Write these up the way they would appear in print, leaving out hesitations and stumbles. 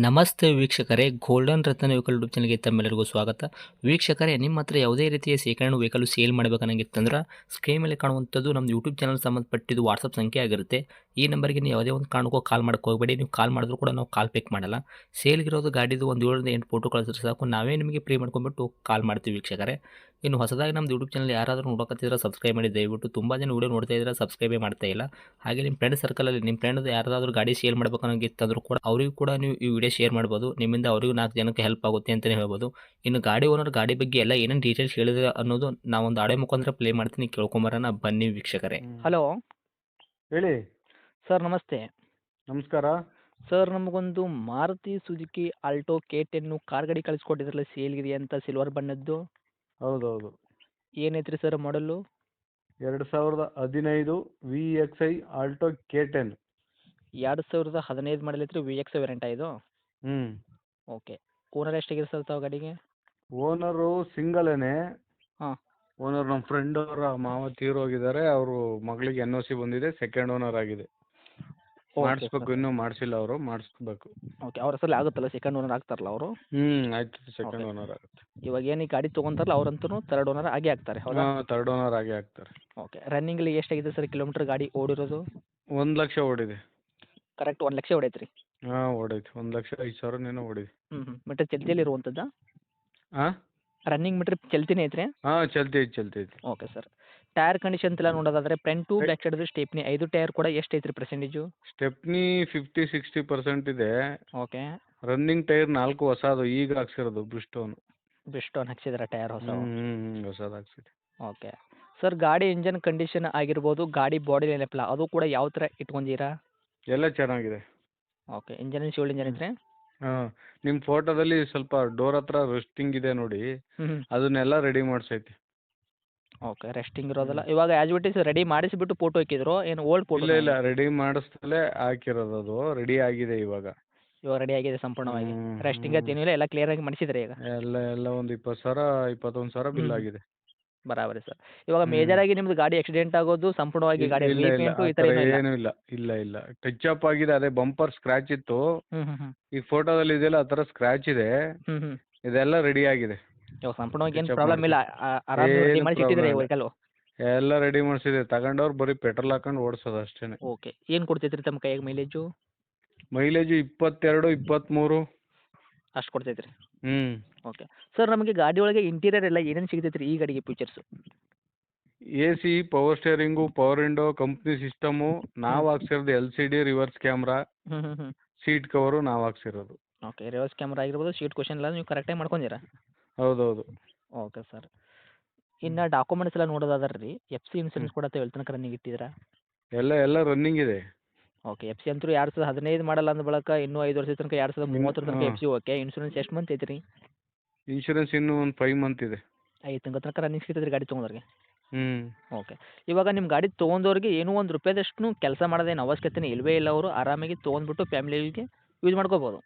ನಮಸ್ತೆ ವೀಕ್ಷಕರೇ, ಗೋಲ್ಡನ್ ರತ್ನ vehicle YouTube ಚಾನಲ್ಗೆ ತಮ್ಮೆಲ್ಲರಿಗೂ ಸ್ವಾಗತ. ವೀಕ್ಷಕರೇ, ನಿಮ್ಮ ಹತ್ರ ಯಾವುದೇ ರೀತಿಯ ಶೇಖರಣೆ ವೆಹಿಕಲ್ ಸೇಲ್ ಮಾಡಬೇಕನ್ನಂಗಿತ್ತಂದ್ರೆ ಸ್ಕ್ರೀನ್ ಮೇಲೆ ಕಾಣುವಂಥದ್ದು ನಮ್ಮ ಯೂಟ್ಯೂಬ್ ಚಾನಲ್ ಸಂಬಂಧಪಟ್ಟಿದ್ದು ವಾಟ್ಸಪ್ ಸಂಖ್ಯೆ ಆಗಿರುತ್ತೆ. ಈ ನಂಬರ್ಗೆ ನೀವು ಯಾವುದೇ ಒಂದು ಕಾರಣಕ್ಕೂ ಕಾಲ್ ಮಾಡೋಕ್ಕೆ ಹೋಗಬೇಡಿ. ನೀವು ಕಾಲ್ ಮಾಡಿದ್ರು ಕೂಡ ನಾವು ಕಾಲ್ ಪಿಕ್ ಮಾಡಲ್ಲ. ಸೇಲ್ಗಿರೋದು ಗಾಡಿದು ಒಂದು 7ರಿಂದ 8 ಫೋಟೋ ಕಳಿಸಿದ್ರೆ ಸಾಕು, ನಾವೇ ನಿಮಗೆ ಪ್ರೀ ಮಾಡ್ಕೊಂಡ್ಬಿಟ್ಟು ಕಾಲ್ ಮಾಡ್ತೀವಿ ವೀಕ್ಷಕರೇ. ಇನ್ನು ಹೊಸದಾಗಿ ನಮ್ಮದು ಯೂಟ್ಯೂಬ್ ಚಾನಲ್ ಯಾರಾದರೂ ನೋಡೋಕತ್ತಿದ್ರೆ ಸಬ್ಸ್ಕ್ರೈಬ್ ಮಾಡಿ ದಯವಿಟ್ಟು. ತುಂಬ ಜನ ವೀಡಿಯೋ ನೋಡ್ತಾ ಇದ್ದಾರೆ, ಸಬ್ಸ್ಕ್ರೈಬೇ ಮಾಡ್ತಾ ಇಲ್ಲ. ಹಾಗೆ ನಿಮ್ಮ ಫ್ರೆಂಡ್ ಸರ್ಕಲಲ್ಲಿ ನಿಮ್ಮ ಫ್ರೆಂಡ್ ಯಾರಾದರೂ ಗಾಡಿ ಸೇಲ್ ಮಾಡಬೇಕನ್ನೋಂಗಿತ್ತಂದ್ರೂ ಕೂಡ ಅವರಿಗೂ ಕೂಡ ನೀವು ಈ ವಿಡಿಯೋ ಶೇರ್ ಮಾಡ್ಬೋದು. ನಿಮ್ಮಿಂದ ಅವರಿಗೂ 4 ಜನಕ್ಕೆ ಹೆಲ್ಪ್ ಆಗುತ್ತೆ ಅಂತಲೇ ಹೇಳ್ಬೋದು. ಇನ್ನು ಗಾಡಿ ಓನರ್ ಗಾಡಿ ಬಗ್ಗೆ ಎಲ್ಲ ಏನೇನು ಡೀಟೇಲ್ಸ್ ಹೇಳಿದ್ರೆ ಅನ್ನೋದು ನಾವೊಂದು ಆಡಿಯೋ ಮುಖಾಂತರ ಪ್ಲೇ ಮಾಡ್ತೀನಿ, ಕೇಳ್ಕೊಂಬರೋಣ ಬನ್ನಿ ವೀಕ್ಷಕರೇ. ಹಲೋ ಹೇಳಿ. ಸರ್, ನಮಸ್ತೆ. ನಮಸ್ಕಾರ. ಸರ್, ನಮಗೊಂದು Maruti Suzuki Alto K10 car ಗಾಡಿ ಕಳಿಸ್ಕೊಟ್ಟಿದ್ರಲ್ಲ ಸೇಲ್ಗಿದೆ ಅಂತ, ಸಿಲ್ವರ್ ಬಣ್ಣದ್ದು. ಹೌದೌದು. ಏನೈತ್ರಿ ಸರ್ ಮಾಡಲು? 2015 VXI ಆಲ್ಟೋ K10. 2015 ಮಾಡಲ್ ಐತ್ರಿ, VX ವೇರಿಯಂಟ ಇದು? ಓಕೆ. ಓನರ್ ಎಷ್ಟಾಗಿದೆ ಸರ್ ತಾವು ಗಾಡಿಗೆ? ಓನರು ಸಿಂಗಲೇನೆ. ಹಾಂ. ಓನರ್ ನಮ್ಮ ಫ್ರೆಂಡ್ ಅವರ ಮಾವ ತೀರೋಗಿದ್ದಾರೆ. ಅವರು ಮಗಳಿಗೆ NOC ಬಂದಿದೆ, ಸೆಕೆಂಡ್ ಓನರ್ ಆಗಿದೆ. ಮಾಡಿಸ್ಬೇಕು, ಇನ್ನೂ ಮಾಡಿಸಿಲ್ಲ, ಅವರು ಮಾಡಿಸ್ಬೇಕು. ಓಕೆ, ಅವ್ರ ಹೆಸರಲ್ಲಿ ಆಗುತ್ತಲ್ಲ, ಸೆಕೆಂಡ್ ಓನರ್ ಆಗ್ತಾರಲ್ಲ ಅವರು? ಆಯ್ತು, ಸೆಕೆಂಡ್ ಓನರ್ ಆಗುತ್ತೆ. ಇವಾಗ ಏನು ಈ ಗಾಡಿ ತೊಗೊಂತಾರಲ್ಲ ಅವ್ರಂತೂ ಥರ್ಡ್ ಓನರ್ ಆಗೇ ಆಗ್ತಾರೆ, ಹೌದಾ? ಥರ್ಡ್ ಓನರ್ ಆಗೇ ಆಗ್ತಾರೆ. ಓಕೆ. ರನ್ನಿಂಗಲ್ಲಿ ಎಷ್ಟಾಗಿದೆ ಸರ್ ಕಿಲೋಮೀಟರ್ ಗಾಡಿ ಓಡಿರೋದು? 1 ಲಕ್ಷ ಓಡಿದೆ. ಕರೆಕ್ಟ್ 1 ಲಕ್ಷ ಹೊಡೈತ್ರಿ? ಹಾಂ, ಓಡೈತೆ. 1,05,000 ಓಡಿದೆ. ಮೀಟ್ರ್ ಚಲ್ತಿಯಲ್ಲಿ ಇರುವಂಥದ್ದಾ? ಹಾಂ, ರನ್ನಿಂಗ್ ಮೀಟ್ರ್ ಚಲ್ತಿನೇ ಐತ್ರಿ? ಹಾಂ, ಚಲ್ತಿ ಐತಿ. Okay sir. ಟೈರ್ ಕಂಡೀಷನ್ ಎಲ್ಲ ನೋಡೋದಾದ್ರೆ front to back side stepney 5 tyre ಕೂಡ ಎಷ್ಟು ಐತ್ರಿ ಪರ್ಸೆಂಟೇಜು? ಸ್ಟೆಪ್ನಿ 50-60% ಇದೆ. ಓಕೆ. ರನ್ನಿಂಗ್ ಟೈರ್ 4 ಹೊಸದು, ಈಗ ಹಾಕ್ಸಿರೋದು ಬ್ರಿಸ್ಟೋನ್ ಹಾಕ್ಸಿದಾರೆ ಟೈರ್ ಹೊಸ? ಹೊಸದು ಹಾಕ್ಸಿದೆ. ಓಕೆ. ಸರ್, ಗಾಡಿ ಇಂಜನ್ ಕಂಡೀಷನ್ ಆಗಿರ್ಬೋದು, ಗಾಡಿ ಬಾಡಿ ನೆನಪಿಲ್ಲ ಅದು ಕೂಡ ಯಾವ ಥರ ಇಟ್ಕೊಂಡಿರಾ? ಎಲ್ಲ ಚೆನ್ನಾಗಿದೆ. ಓಕೆ. ಇಂಜನ್ ಶಿವಲ್ ಇಂಜನ್ ಐತ್ರಿ? ಹಾಂ, ನಿಮ್ಮ ಫೋಟೋದಲ್ಲಿ ಸ್ವಲ್ಪ ಡೋರ್ ಹತ್ರ ರೆಸ್ಟಿಂಗ್ ಇದೆ ನೋಡಿ, ಅದನ್ನೆಲ್ಲ ರೆಡಿ ಮಾಡಿಸೈತಿ. ಓಕೆ, ರೆಸ್ಟಿಂಗ್ ಇರೋದಲ್ಲ. ಇವಾಗ ಆ್ಯಸ್ ಇಟ್ ಈಸ್ ರೆಡಿ ಮಾಡಿಸಿಬಿಟ್ಟು ಫೋಟೋ ಹಾಕಿದ್ರು, ಏನು ಓಲ್ಡ್ ಫೋಟೋ? ಇಲ್ಲ, ರೆಡಿ ಮಾಡಿಸ್ತಲೇ ಹಾಕಿರೋದು. ಅದು ರೆಡಿ ಆಗಿದೆ ಇವಾಗ ರೆಡಿ ಆಗಿದೆ ಸಂಪೂರ್ಣವಾಗಿ. ರೆಸ್ಟಿಂಗ್ ಏನಿಲ್ಲ, ಎಲ್ಲ ಕ್ಲಿಯರ್ ಆಗಿ ಮಾಡಿಸಿದ್ರೆ ಈಗ? ಎಲ್ಲ ಒಂದು 20,000-21,000 ಬಿಲ್ ಆಗಿದೆ. ಬರಾಬರಿ ಸರ್. ಇವಾಗ ಮೇಜರ್ ಆಗಿ ನಿಮ್ದು ಗಾಡಿ ಆಕ್ಸಿಡೆಂಟ್ ಆಗೋದು ಸಂಪೂರ್ಣವಾಗಿ ಗಾಡಿ ರೀಪೇಂಟು ಈ ಥರ ಏನೂ ಇಲ್ಲ. ಟಚ್ ಅಪ್ ಆಗಿದೆ. ಅದೇ ಬಂಪರ್ ಸ್ಕ್ರಾಚ್ ಇತ್ತು. ಹ್ಮ್. ಈ ಫೋಟೋದಲ್ಲಿ ಇದೆಯಲ್ಲ ಆ ಥರ ಸ್ಕ್ರಾಚ್ ಇದೆ. ಇದೆಲ್ಲ ರೆಡಿ ಆಗಿದೆ. ಇವಾಗ ಸಂಪೂರ್ಣವಾಗಿ ಏನು ಪ್ರಾಬ್ಲಮ್ ಇಲ್ಲ, ಆರಾಮಾಗಿ ರೆಡಿ ಮಾಡಿ ಇಟ್ಟಿದ್ರೆ ವೆಹಿಕಲ್? ಎಲ್ಲ ರೆಡಿ ಮಾಡಿಸಿದೆ. ತಗೊಂಡವ್ರು ಬರೀ ಪೆಟ್ರೋಲ್ ಹಾಕೊಂಡು ಓಡಿಸೋದು ಅಷ್ಟೇ. ಓಕೆ. ಏನು ಕೊಡ್ತೈತ್ರಿ ತಮ್ಮ ಕೈಯಾಗ ಮೈಲೇಜು? ಮೈಲೇಜು 22-23 ಅಷ್ಟು ಕೊಡ್ತೈತ್ರಿ? ಓಕೆ. ಸರ್, ನಮಗೆ ಗಾಡಿ ಒಳಗೆ ಇಂಟೀರಿಯರ್ ಎಲ್ಲ ಏನೇನು ಸಿಗ್ತೈತ್ರಿ ಈ ಗಾಡಿಗೆ features? AC, power steering, power window, company system, ನಾವು ಹಾಕ್ಸಿರೋದು LCD, reverse camera, seat cover ನಾವು ಹಾಕ್ಸಿರೋದು. ಓಕೆ. ರಿವರ್ಸ್ ಕ್ಯಾಮ್ರಾ ಆಗಿರ್ಬೋದು, ಸೀಟ್ ಕ್ವಶನ್ ಎಲ್ಲ ನೀವು ಕರೆಕ್ಟಾಗಿ ಮಾಡ್ಕೊಂಡಿರಾ? ಹೌದೌದು. Okay sir. ಇನ್ನು ಡಾಕ್ಯುಮೆಂಟ್ಸ್ ಎಲ್ಲ ನೋಡೋದಾದ್ರೆ ರೀ, FC ಇನ್ಸೂರೆನ್ಸ್ ಕೂಡ ಎಲ್ಲಿ ತನಕ ರನ್ನಿಂಗ್ ಇಟ್ಟಿದ್ದೀರಾ? ಎಲ್ಲ ರನ್ನಿಂಗ್ ಇದೆ. ಓಕೆ. FC ಅಂತೂ 2015 ಮಾಡಲ್ಲ ಅಂದ ಬಳಿಕ ಇನ್ನೂ 5 ವರ್ಷದ ತನಕ 2030 ತನಕ FC. ಓಕೆ. ಇನ್ಸೂರೆನ್ಸ್ ಎಷ್ಟು ಮಂತ್ ಐತ್ರಿ? ಇನ್ಶೂರೆನ್ಸ್ ಇನ್ನೂ ಒಂದು 5 ಮಂತ್ ಇದೆ. 5 ತಿಂಗಳ ತನಕ ರನ್ನಿಂಗ್ ಸಿಗ್ತೈತ್ರಿ ಗಾಡಿ ತೊಗೊಂಡವ್ರಿಗೆ? ಓಕೆ. ಇವಾಗ ನಿಮ್ಮ ಗಾಡಿ ತೊಗೊಂಡವ್ರಿಗೆ ಏನೂ ಒಂದು ರೂಪಾಯಿದಷ್ಟು ಕೆಲಸ ಮಾಡೋದೇನು ಅವಶ್ಯಕತೆನೇ ಇಲ್ಲವೇ ಇಲ್ಲ. ಅವರು ಆರಾಮಾಗಿ ತೊಗೊಂಡ್ಬಿಟ್ಟು ಫ್ಯಾಮಿಲಿಗೆ ಯೂಸ್ ಮಾಡ್ಕೋಬೋದು.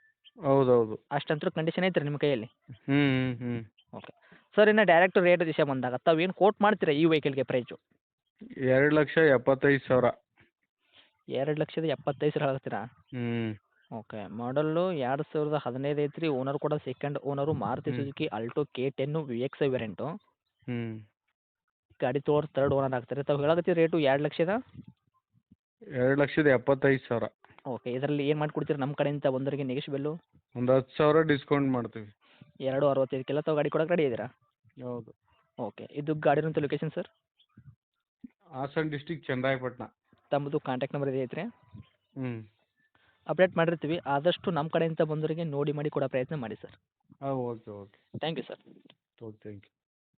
ಹೌದೌದು. ಅಷ್ಟಂತೂ ಕಂಡೀಷನ್ ಐತ್ರಿ ನಿಮ್ಮ ಕೈಯಲ್ಲಿ? ಹ್ಞೂ. ಓಕೆ. ಸರ್, ಇನ್ನು ಡೈರೆಕ್ಟ್ ರೇಟ್ ವಿಷಯ ಬಂದಾಗ ತಾವು ಏನು ಕೋಟ್ ಮಾಡ್ತೀರಾ ಈ ವೆಹಿಕಲ್ಗೆ ಪ್ರೈಸು? 2,75,000. 2,75,000 ಹೇಳ್ತೀರಾ? ಓಕೆ. ಮಾಡಲ್ಲು 2015 ಐತ್ರಿ. ಓನರ್ ಕೂಡ second owner, Maruti Suzuki Alto K10 VX variant. ಗಾಡಿ ತೊಗೊಳೋರು ಥರ್ಡ್ ಓನರ್ ಆಗ್ತಾರೆ. ತಾವು ಹೇಳಕತ್ತೀವಿ ರೇಟು 2,00,000? 2,75,000. ಓಕೆ. ಇದರಲ್ಲಿ ಏನು ಮಾಡಿಕೊಡ್ತೀರಾ ನಮ್ಮ ಕಡೆಯಿಂದ ಬಂದವರಿಗೆ ನೆಗೆಶ್ಬೆಲ್ಲು? ಒಂದು 10,000 ಡಿಸ್ಕೌಂಟ್ ಮಾಡ್ತೀವಿ. 2,65 ತಾವು ಗಾಡಿ ಕೊಡೋಕೆ ರೆಡಿ ಇದ್ದೀರಾ? ಹೌದು. ಓಕೆ. ಇದು ಗಾಡಿರೋಂಥ location sir? Hassan district, Channarayapatna. ತಮ್ಮದು ಕಾಂಟ್ಯಾಕ್ಟ್ ನಂಬರ್ ಇದೆ ಐತ್ರಿ? ಅಪ್ಡೇಟ್ ಮಾಡಿರ್ತೀವಿ. ಆದಷ್ಟು ನಮ್ಮ ಕಡೆಯಿಂದ ಬಂದವರಿಗೆ ನೋಡಿ ಮಾಡಿ ಕೊಡೋ ಪ್ರಯತ್ನ ಮಾಡಿ sir. Okay. Thank you sir. Thank you.